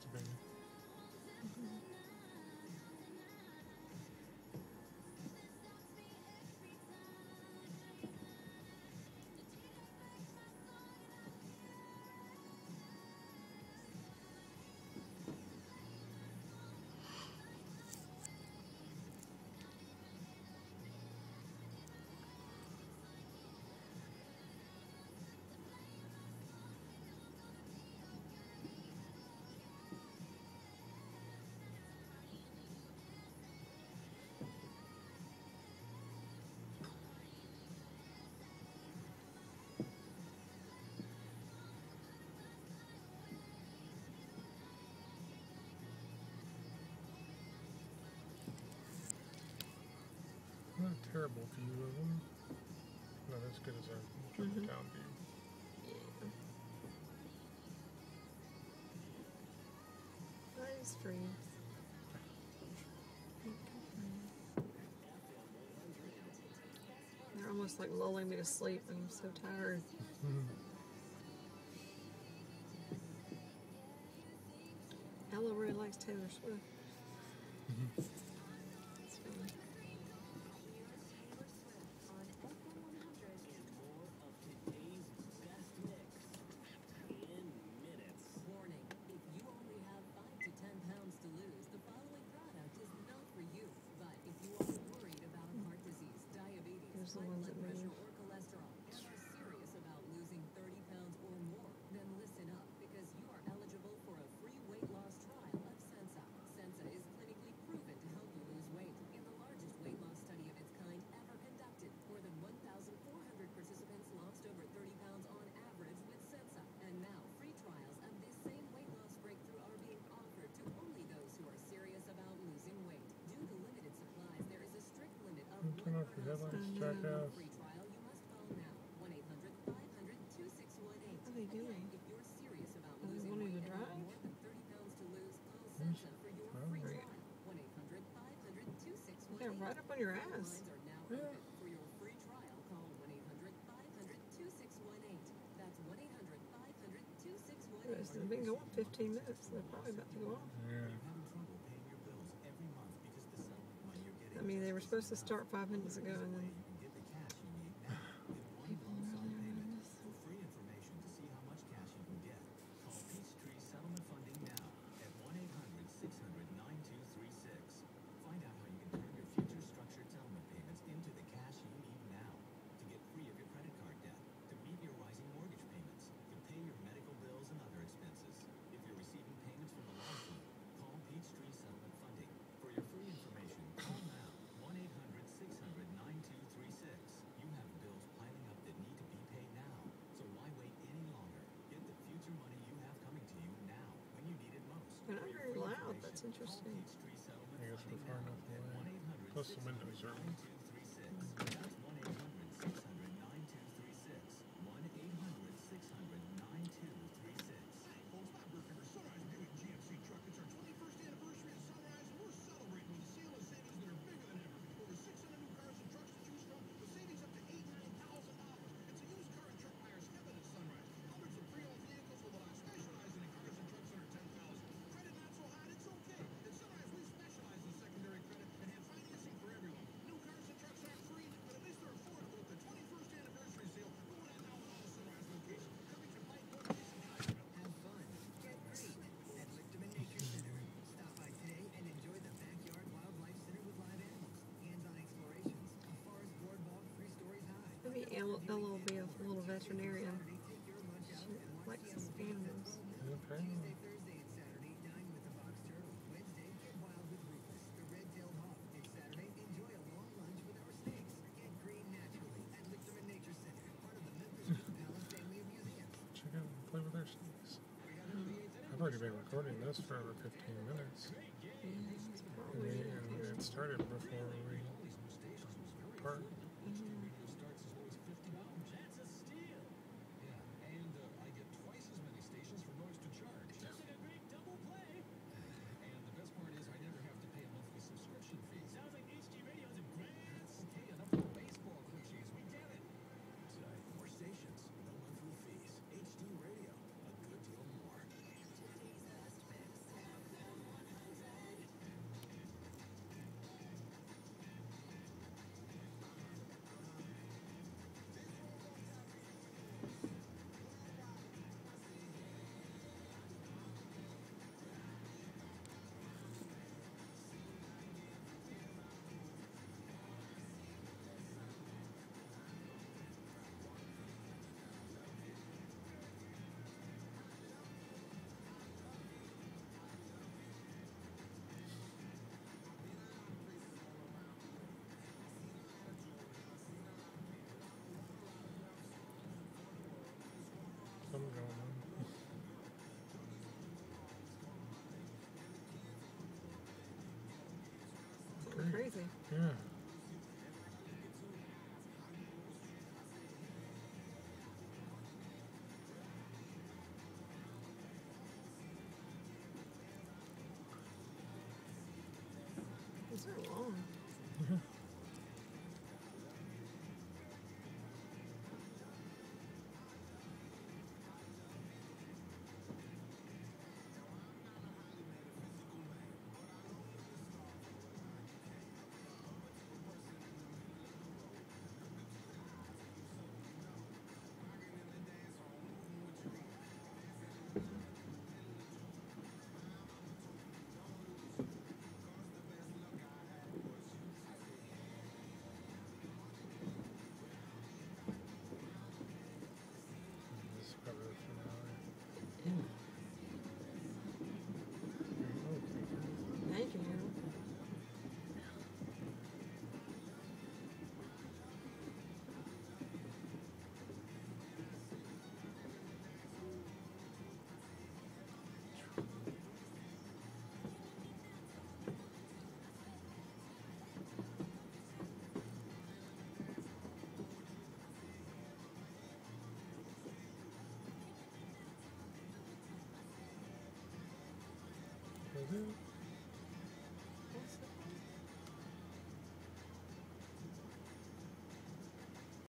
supposed to be. Not a terrible view of them. Not as good as our down view. Yeah. Nice dreams. They're almost like lulling me to sleep. I'm so tired. Ella really likes Taylor Swift. It's funny. Here's the ones that move. Turn off your headlights, jackass. What are they doing? Are they wanting to drive? They're right up on your ass. Yeah. They've been going 15 minutes. They're probably about to go off. Yeah. I mean, they were supposed to start 5 minutes ago, and then people really are doing this. For free information to see how much cash you can get, call Peachtree Settlement Funding now at 1-800-600-9236. Find out how you can turn your future structured settlement payments into the cash you need now to get free of your credit card debt, to meet your rising mortgage payments, to pay your medical bills and other expenses. If you're receiving payments from a law firm, call Peachtree Settlement Funding. For your free information, call now. 1-800-600-9236. You have bills piling up that need to be paid now, so why wait any longer? Get the future money you have coming to you now when you need it most. They're not very loud. That's interesting. I guess we're far enough away. Plus the windows are. That's 1-800-600-9236. 1-800-600-9236. Well, it's not birthday for Sunrise Buick GMC truck. It's our 21st anniversary of Sunrise, and we're celebrating with a sale and savings that are bigger than ever. Over 600 new cars and trucks to choose from, with savings up to $89,000. It's a used car and truck buyer's heaven at Sunrise. Hundreds of pre-owned vehicles with a lot specializing in cars and trucks under $10,000. Credit not so hot, it's okay. At Sunrise, we specialize in secondary credit and have financing for everyone. New cars and trucks aren't free, but at least they're affordable at the 21st anniversary sale going on now at all the Sunrise locations. Covington, Pike, Northeast, and Collierville. Have fun. Get great at Lichterman Nature Center. Stop by today and enjoy the Backyard Wildlife Center with live animals, hands-on explorations, a forest boardwalk 3 stories high. Maybe Ella will be a little veterinarian. Saturday, take your lunch out She and watch likes the animals. Okay. Tuesday, Thursday, and Saturday, dine with the box turtle. Wednesday, get wild with Rufus, the red-tailed hawk. And Saturday, enjoy a long lunch with our snakes. Get green naturally at Lichterman Nature Center, part of the Memphis Green Palace family of museums. Check out and play with their snakes. I've already been recording this for over 15 minutes. It's probably And it started before we part. That's a steal. Yeah, and I get twice as many stations for no extra charge. Sounds like a great double play. And the best part is I never have to pay a monthly subscription fee. Sounds like HD Radio's a great. Okay, enough of the baseball cliches. We get it. More stations, no monthly fees. HD Radio, a good deal more. Today's Best Mix. something going on. Something crazy. Yeah. These are long. This is probably the finale. Thank you. Okay.